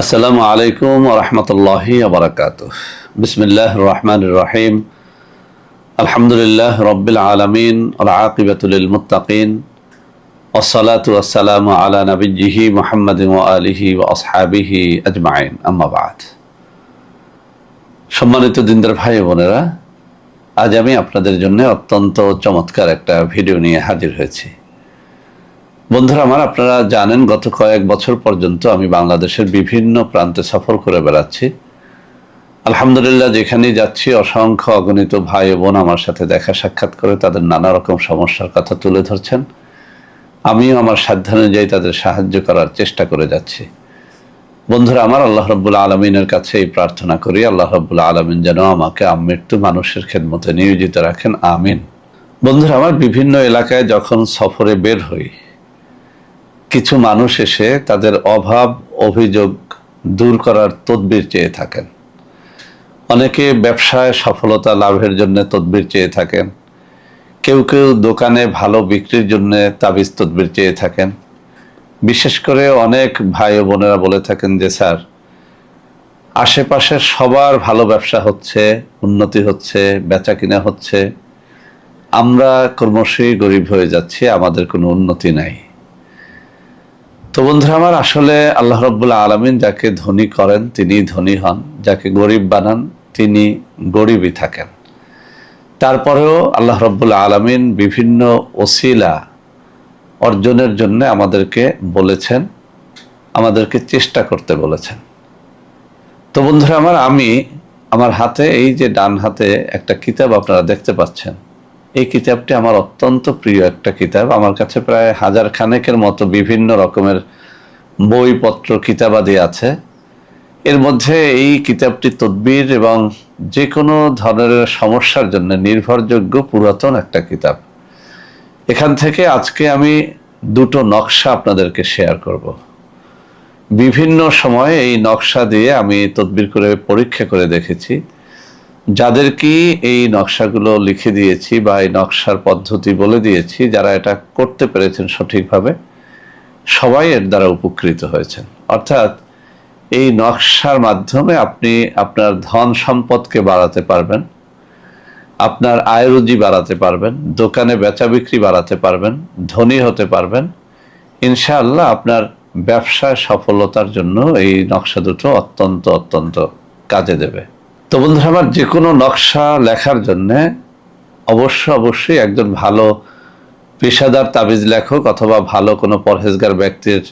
আসসালামু আলাইকুম ওয়া রাহমাতুল্লাহি ওয়া বারাকাতুহু। বিসমিল্লাহির রহমানির রহিম। আলহামদুলিল্লাহি রাব্বিল আলামিন ওয়াল আকিবাতু লিল মুত্তাকিন। ওয়াসসালাতু ওয়াসসালামু আলা নাবিয়্যিহি মুহাম্মাদিন ওয়া আলিহি ওয়া আসহাবিহি আজমাইন। আম্মা বা'দ। সম্মানিত দিনদার ভাই বোনেরা, আজ আমি আপনাদের জন্য অত্যন্ত চমৎকার একটা ভিডিও নিয়ে হাজির হয়েছি। বন্ধুরা আমার, আপনারা জানেন গত কয়েক বছর পর্যন্ত আমি বাংলাদেশের বিভিন্ন প্রান্তে সফর করে বেড়াচ্ছি। আলহামদুলিল্লাহ, যেখানেই যাচ্ছি অসংখ্য অগণিত ভাই বোন আমার সাথে দেখা সাক্ষাৎ করে তাদের নানা রকম সমস্যার কথা তুলে ধরছেন। আমিও আমার সাধ্যানুযায়ী তাদের সাহায্য করার চেষ্টা করে যাচ্ছি। বন্ধুরা আমার, আল্লাহ রাব্বুল আলামিনের কাছে এই প্রার্থনা করি, আল্লাহ রাব্বুল আলামিন যেন আমাকে আমৃত্যু মানুষের খেদমতে নিয়োজিত রাখেন, আমিন। বন্ধুরা আমার, বিভিন্ন এলাকায় যখন সফরে বের হই, কিছু মানুষ এসে তাদের অভাব অভিযোগ দূর করার তদবির চেয়ে থাকেন। অনেকে ব্যবসায় সফলতা লাভের জন্য তদবির চেয়ে থাকেন, কেউ কেউ দোকানে ভালো বিক্রির জন্য তাবিজ তদবির চেয়ে থাকেন। বিশেষ করে অনেক ভাই ও বোনেরা বলে থাকেন যে স্যার, আশেপাশের সবার ভালো ব্যবসা হচ্ছে, উন্নতি হচ্ছে, বেচা কিনা হচ্ছে, আমরা ক্রমশই গরিব হয়ে যাচ্ছি, আমাদের কোনো উন্নতি নাই। তো বন্ধুরা আমার, আসলে আল্লাহ রাব্বুল আলামিন যাকে ধনী করেন তিনি ধনী হন, যাকে গরিব বানান তিনি গরিবই থাকেন। তারপরেও আল্লাহ রাব্বুল আলামিন বিভিন্ন ওসিলা অর্জনের জন্য আমাদেরকে বলেছেন, আমাদেরকে চেষ্টা করতে বলেছেন। তো বন্ধুরা আমার, আমি আমার হাতে এই যে ডান হাতে একটা কিতাব আপনারা দেখতে পাচ্ছেন, এই কিতাবটি আমার অত্যন্ত প্রিয় একটা কিতাব। আমার কাছে প্রায় 1000 খানেকের মতো বিভিন্ন রকমের বইপত্র কিতাবাদি আছে। এর মধ্যে এই কিতাবটি তদবির এবং যে কোনো ধরনের সমস্যার জন্য নির্ভরযোগ্য পুরাতন একটা কিতাব। এখান থেকে আজকে আমি দুটো নকশা আপনাদেরকে শেয়ার করব। বিভিন্ন সময়ে এই নকশা দিয়ে আমি তদবির করে পরীক্ষা করে দেখেছি। যাদেরকে এই নকশাগুলো লিখে দিয়েছি বা এই নকশার পদ্ধতি বলে দিয়েছি, যারা এটা করতে পেরেছেন সঠিকভাবে, সবাই এর দ্বারা উপকৃত হয়েছেন। অর্থাৎ এই নকশার মাধ্যমে আপনি আপনার ধন সম্পদকে বাড়াতে পারবেন, আপনার আয় রুজি বাড়াতে পারবেন, দোকানে বেচা বিক্রি বাড়াতে পারবেন, ধনী হতে পারবেন। ইনশাআল্লাহ আপনার ব্যবসায় সফলতার জন্য এই নকশা দুটো অত্যন্ত অত্যন্ত কাজে দেবে। তো বন্ধুরা আমার, যে কোনো নকশা লেখার জন্য অবশ্যই একজন ভালো পেশাদার তাবিজ লেখক অথবা ভালো কোনো পরহেজগার ব্যক্তির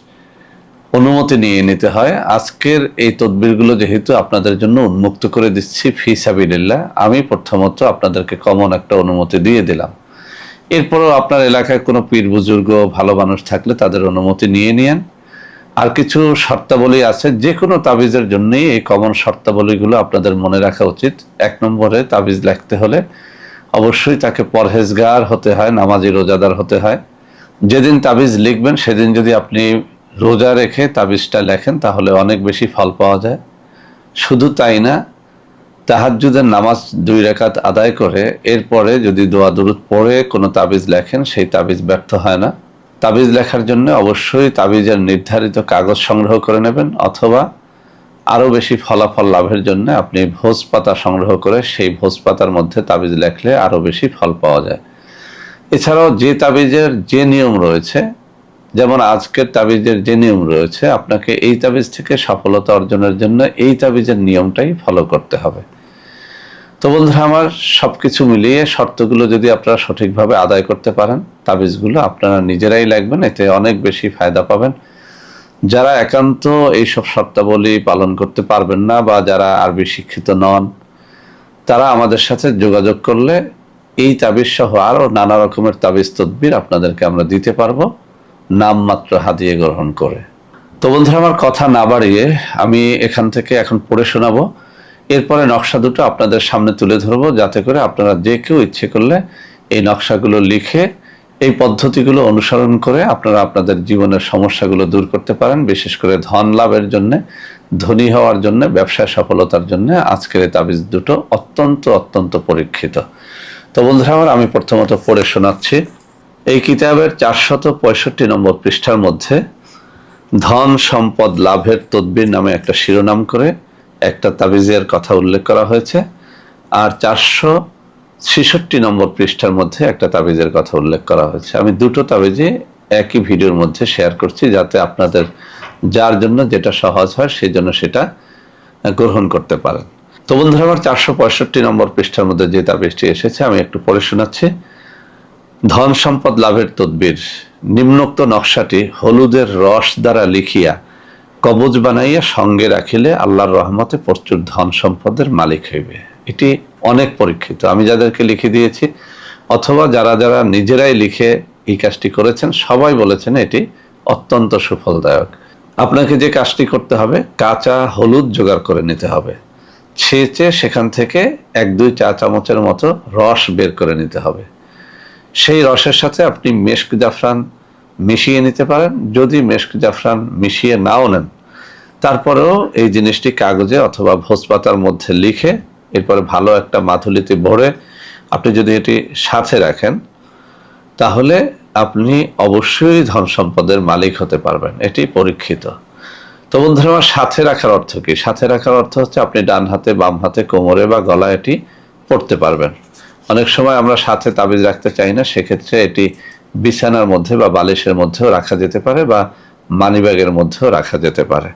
অনুমতি নিয়ে নিতে হয়। আজকের এই তদবিরগুলো যেহেতু আপনাদের জন্য উন্মুক্ত করে দিচ্ছি ফি সাবিলিল্লাহ, আমি প্রথমত আপনাদেরকে কমন একটা অনুমতি দিয়ে দিলাম। এরপরও আপনার এলাকায় কোনো পীর বুজুর্গ ভালো মানুষ থাকলে তাদের অনুমতি নিয়ে নিয়েন। আর কিছু শর্তাবলী আছে, যে কোনো তাবিজের জন্যই এই কমন শর্তাবলীগুলো আপনাদের মনে রাখা উচিত। 1 নম্বরে, তাবিজ লিখতে হলে অবশ্যই তাকে পরহেজগার হতে হয়, নামাজি রোজাদার হতে হয়। যেদিন তাবিজ লিখবেন সেদিন যদি আপনি রোজা রেখে তাবিজটা লেখেন তাহলে অনেক বেশি ফল পাওয়া যায়। শুধু তাই না, তাহাজ্জুদের নামাজ 2 রাকাত আদায় করে এরপরে যদি দোয়া দুরূদ পড়ে কোনো তাবিজ লেখেন, সেই তাবিজ ব্যর্থ হয় না। তাবিজ লেখার জন্য অবশ্যই তাবিজের নির্ধারিত কাগজ সংগ্রহ করে নেবেন, অথবা আরও বেশি ফলাফল লাভের জন্য আপনি ভোজ পাতা সংগ্রহ করে সেই ভোজ পাতার মধ্যে তাবিজ লেখলে আরও বেশি ফল পাওয়া যায়। এছাড়াও যে তাবিজের যে নিয়ম রয়েছে, যেমন আজকের তাবিজের যে নিয়ম রয়েছে, আপনাকে এই তাবিজ থেকে সফলতা অর্জনের জন্য এই তাবিজের নিয়মটাই ফলো করতে হবে। তো বন্ধুরা আমার, সবকিছু মিলিয়ে শর্তগুলো যদি আপনারা সঠিকভাবে আদায় করতে পারেন, তাবিজগুলো আপনারা নিজেরাই লিখবেন, এতে অনেক বেশি ফায়দা পাবেন। যারা একান্ত এইসব শর্তাবলী পালন করতে পারবেন না বা যারা আরবি শিক্ষিত নন, তারা আমাদের সাথে যোগাযোগ করলে এই তাবিজ সহ আরও নানা রকমের তাবিজ তদবির আপনাদেরকে আমরা দিতে পারবো, নামমাত্র হাদিয়ে গ্রহণ করে। তো বন্ধুরা আমার, কথা না বাড়িয়ে আমি এখান থেকে এখন পড়ে শোনাবো। এরপরে নকশা দুটো আপনাদের সামনে তুলে ধরবো, যাতে করে আপনারা যে কেউ ইচ্ছে করলে এই নকশাগুলো লিখে এই পদ্ধতিগুলো অনুসরণ করে আপনারা আপনাদের জীবনের সমস্যাগুলো দূর করতে পারেন। বিশেষ করে ধন লাভের জন্য, ধনী হওয়ার জন্য, ব্যবসায় সফলতার জন্য আজকের এই তাবিজ দুটো অত্যন্ত অত্যন্ত পরীক্ষিত। তো বন্ধুরা আমার, আমি প্রথমত পড়ে শোনাচ্ছি। এই কিতাবের 465 নম্বর পৃষ্ঠার মধ্যে ধন সম্পদ লাভের তদবির নামে একটা শিরোনাম করে একটা তাবিজের কথা উল্লেখ করা হয়েছে, আর 466 নম্বর পৃষ্ঠার মধ্যে একটা তাবিজের কথা উল্লেখ করা হয়েছে। আমি দুটো তাবিজে একই ভিডিওর মধ্যে শেয়ার করছি, যাতে আপনাদের যার জন্য যেটা সহজ হয় সেই জন্য সেটা গ্রহণ করতে পারেন। তো বন্ধুরা, আমার 465 নম্বর পৃষ্ঠার মধ্যে যে তাবিজটি এসেছে আমি একটু পড়ে শোনাচ্ছি। ধন সম্পদ লাভের তদবির, নিম্নোক্ত নকশাটি হলুদের রস দ্বারা লিখিয়া কবজ বানাইয়া সঙ্গে রাখিলে আল্লাহর রহমতে প্রচুর ধন সম্পদের মালিক হইবে। এটি অনেক পরীক্ষিত। আমি যাদেরকে লিখে দিয়েছি অথবা যারা যারা নিজেরাই লিখে এই কাজটি করেছেন, সবাই বলেছেন এটি অত্যন্ত সুফলদায়ক। আপনাকে যে কাজটি করতে হবে, কাঁচা হলুদ জোগাড় করে নিতে হবে। ছেঁচে সেখান থেকে 1-2 চা চামচের মতো রস বের করে নিতে হবে। সেই রসের সাথে আপনি মেশক জাফরান মিশিয়ে নিতে পারেন। যদি মেশক জাফরান মিশিয়ে নাও নেন, তারপরেও এই জিনিসটি কাগজে অথবা ভোজপাতার মধ্যে লিখে এরপরে ভালো একটা মাথুলিতে ভরে আপনি যদি এটি সাথে রাখেন, তাহলে আপনি অবশ্যই ধন সম্পদের মালিক হতে পারবেন। এটি পরীক্ষিত। তো বন্ধুরা, আমার সাথে রাখার অর্থ কি? সাথে রাখার অর্থ হচ্ছে আপনি ডান হাতে, বাম হাতে, কোমরে বা গলায় এটি পড়তে পারবেন। অনেক সময় আমরা সাথে তাবিজ রাখতে চাই না, সেক্ষেত্রে এটি বিছানার মধ্যে বা বালিশের মধ্যেও রাখা যেতে পারে বা মানিব্যাগের মধ্যেও রাখা যেতে পারে।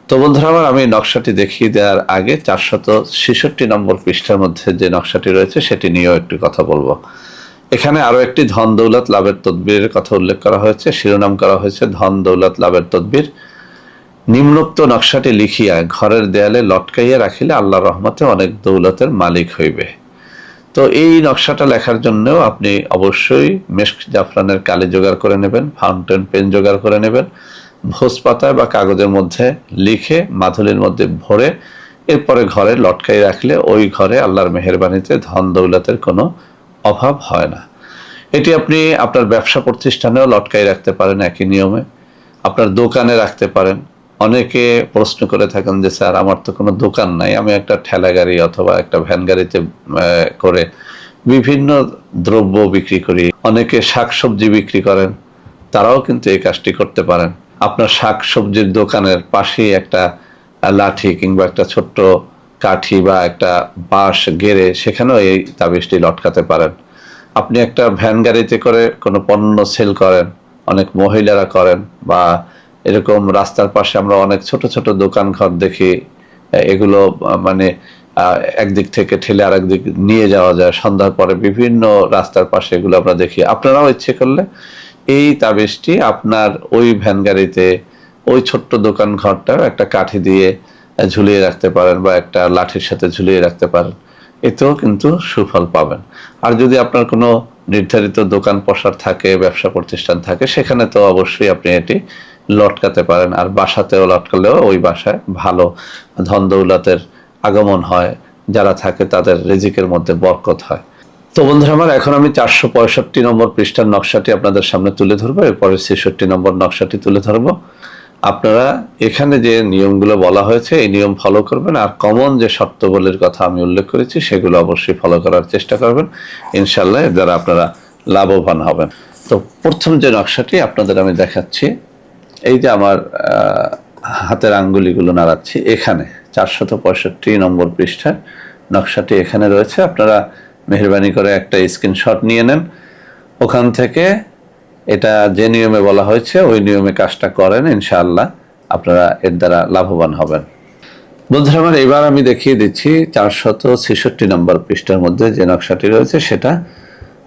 তো বন্ধুরা আমার, আমি নকশাটি দেখিয়ে দেওয়ার আগে 466 নম্বর পৃষ্ঠার মধ্যে যে নকশাটি রয়েছে সেটি নিয়েও একটু কথা বলবো। এখানে আরো একটি ধন দৌলত লাভের তদবিরের কথা উল্লেখ করা হয়েছে, শিরোনাম করা হয়েছে ধন দৌলত লাভের তদবির। নিম্নোক্ত নকশাটি লিখিয়া ঘরের দেয়ালে লটকাইয়া রাখিলে আল্লাহর রহমতে অনেক দৌলতের মালিক হইবে। তো এই নকশাটা লেখার জন্যও আপনি অবশ্যই মেশক জাফরানের কালি জোগাড় করে নেবেন, ফাউন্টেন পেন জোগাড় করে নেবেন, ভোজ পাতায় বা কাগজের মধ্যে লিখে মাথুলির মধ্যে ভরে এরপরে ঘরে লটকাই রাখলে ওই ঘরে আল্লাহর মেহেরবানিতে ধন দৌলতের কোনো অভাব হয় না। এটি আপনি আপনার ব্যবসা প্রতিষ্ঠানেও লটকাই রাখতে পারেন একই নিয়মে, আপনার দোকানে রাখতে পারেন। অনেকে প্রশ্ন করে থাকেন যে স্যার, আমার তো কোনো দোকান নাই, আমি একটা ঠেলা গাড়ি অথবা একটা ভ্যান গাড়িতে করে বিভিন্ন দ্রব্য বিক্রি করি। অনেকে শাকসবজি বিক্রি করেন, তারাও কিন্তু এই কাজটি করতে পারেন। আপনার শাকসবজির দোকানের পাশেই একটা লাঠি কিংবা একটা ছোট্ট কাঠি বা একটা বাঁশ গেড়ে সেখানেও এই তাবিজটি লটকাতে পারেন। আপনি একটা ভ্যান গাড়িতে করে কোনো পণ্য সেল করেন, অনেক মহিলারা করেন, বা এরকম রাস্তার পাশে আমরা অনেক ছোট ছোট দোকান ঘর দেখি, এগুলো মানে একদিক থেকে ঠেলে আরেক দিক নিয়ে যাওয়া যায় সন্ধ্যার পরে, বিভিন্ন রাস্তার পাশে এগুলো আমরা দেখি। আপনারাও ইচ্ছে করলে এই তাবিজটি আপনার ওই ভ্যান গাড়িতে, ওই ছোট্ট দোকান ঘরটা একটা কাঠি দিয়ে ঝুলিয়ে রাখতে পারেন বা একটা লাঠির সাথে ঝুলিয়ে রাখতে পারেন, এতেও কিন্তু সুফল পাবেন। আর যদি আপনার কোনো নির্ধারিত দোকান পসার থাকে, ব্যবসা প্রতিষ্ঠান থাকে, সেখানে তো অবশ্যই আপনি এটি লটকাতে পারেন। আর বাসাতেও লটকালেও ওই বাসায় ভালো ধন দৌলতের আগমন হয়, যারা থাকে তাদের রিজিকের মধ্যে বরকত হয়। তো বন্ধুরা আমার, এখন আমি 465 নম্বর পৃষ্ঠার নকশাটি আপনাদের সামনে তুলে ধরবো, এরপরে 66 নম্বর নকশাটি তুলে ধরবো। আপনারা এখানে যে নিয়মগুলো বলা হয়েছে এই নিয়ম ফলো করবেন, আর কমন যে শর্তগুলির কথা আমি উল্লেখ করেছি সেগুলো অবশ্যই ফলো করার চেষ্টা করবেন। ইনশাল্লাহ এর দ্বারা আপনারা লাভবান হবেন। তো প্রথম যে নকশাটি আপনাদের আমি দেখাচ্ছি, এই যে আমার হাতের আঙ্গুলিগুলো নাড়াচ্ছি, এখানে 465 নম্বর পৃষ্ঠার নকশাটি এখানে রয়েছে। আপনারা মেহরবানি করে একটা স্ক্রিনশট নিয়ে নেন, ওখান থেকে এটা যে নিয়মে বলা হয়েছে ওই নিয়মে কাজটা করেন, ইনশাআল্লাহ আপনারা এর দ্বারা লাভবান হবেন। বন্ধুরা আমার, এবার আমি দেখিয়ে দিচ্ছি 466 নম্বর পৃষ্ঠার মধ্যে যে নকশাটি রয়েছে সেটা।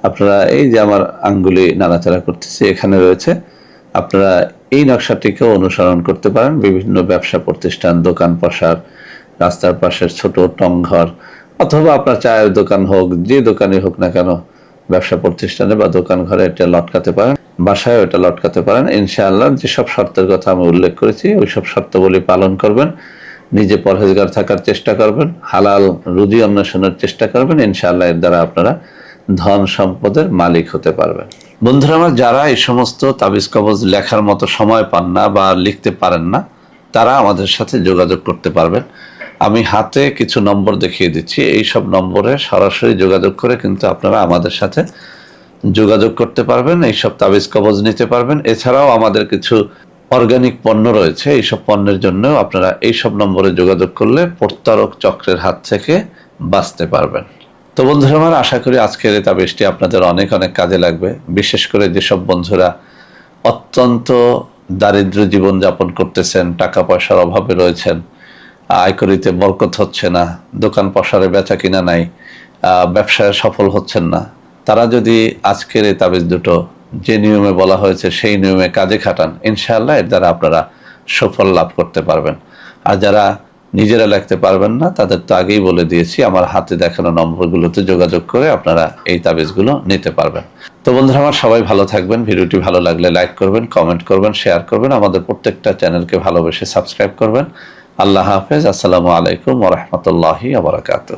আপনারা এই যে আমার আঙ্গুলি নাড়াচাড়া করতেছি, এখানে রয়েছে। আপনারা এই নকশাটিকেও অনুসরণ করতে পারেন। বিভিন্ন ব্যবসা প্রতিষ্ঠান, দোকান পসার, রাস্তার পাশের ছোট টংঘর, অথবা আপনার চায়ের দোকান হোক, যে দোকানই হোক না কেন, ব্যবসা প্রতিষ্ঠানে বা দোকান ঘরে এটা লটকাতে পারেন, বাসায় এটা লটকাতে পারেন। ইনশাআল্লাহ যেসব শর্তের কথা আমি উল্লেখ করেছি ওই সব শর্তাবলী পালন করবেন, নিজে পরহেজগার থাকার চেষ্টা করবেন, হালাল রুজি অন্বেষণের চেষ্টা করবেন। ইনশাআল্লাহ এর দ্বারা আপনারা ধন সম্পদের মালিক হতে পারবেন। বন্ধুরা আমার, যারা এই সমস্ত তাবিজ কবজ লেখার মতো সময় পান না বা লিখতে পারেন না, তারা আমাদের সাথে যোগাযোগ করতে পারবেন। আমি হাতে কিছু নম্বর দেখিয়ে দিচ্ছি, এই সব নম্বরে সরাসরি যোগাযোগ করে কিন্তু আপনারা আমাদের সাথে যোগাযোগ করতে পারবেন, এইসব তাবিজ কবজ নিতে পারবেন। এছাড়াও আমাদের কিছু অর্গানিক পণ্য রয়েছে, এইসব পণ্যের জন্য আপনারা এইসব নম্বরে যোগাযোগ করলে প্রতারক চক্রের হাত থেকে বাঁচতে পারবেন। তো বন্ধুরা আমার, আশা করি আজকের এই তাবিজটি আপনাদের অনেক অনেক কাজে লাগবে। বিশেষ করে যেসব বন্ধুরা অত্যন্ত দারিদ্র জীবনযাপন করতেছেন, টাকা পয়সার অভাবে রয়েছেন, আয় করিতে বরকত হচ্ছে না, দোকান পসারে বেচা কিনা নাই, ব্যবসায় সফল হচ্ছেন না, তারা যদি আজকের এই তাবিজ দুটো যে নিয়মে বলা হয়েছে সেই নিয়মে কাজে খাটান, ইনশাআল্লাহ এর দ্বারা আপনারা সুফল লাভ করতে পারবেন। আর যারা নিজেরা লিখতে পারবেন না, তাদের তো আগেই বলে দিয়েছি, আমার হাতে দেখানো নম্বরগুলোতে যোগাযোগ করে আপনারা এই তাবিজগুলো নিতে পারবেন। তো বন্ধুরা আমার, সবাই ভালো থাকবেন। ভিডিওটি ভালো লাগলে লাইক করবেন, কমেন্ট করবেন, শেয়ার করবেন, আমাদের প্রত্যেকটা চ্যানেলকে ভালোবেসে সাবস্ক্রাইব করবেন। আল্লাহ হাফেজ। আসসালামু আলাইকুম ওয়া রাহমাতুল্লাহি ওয়া বারাকাতুহু।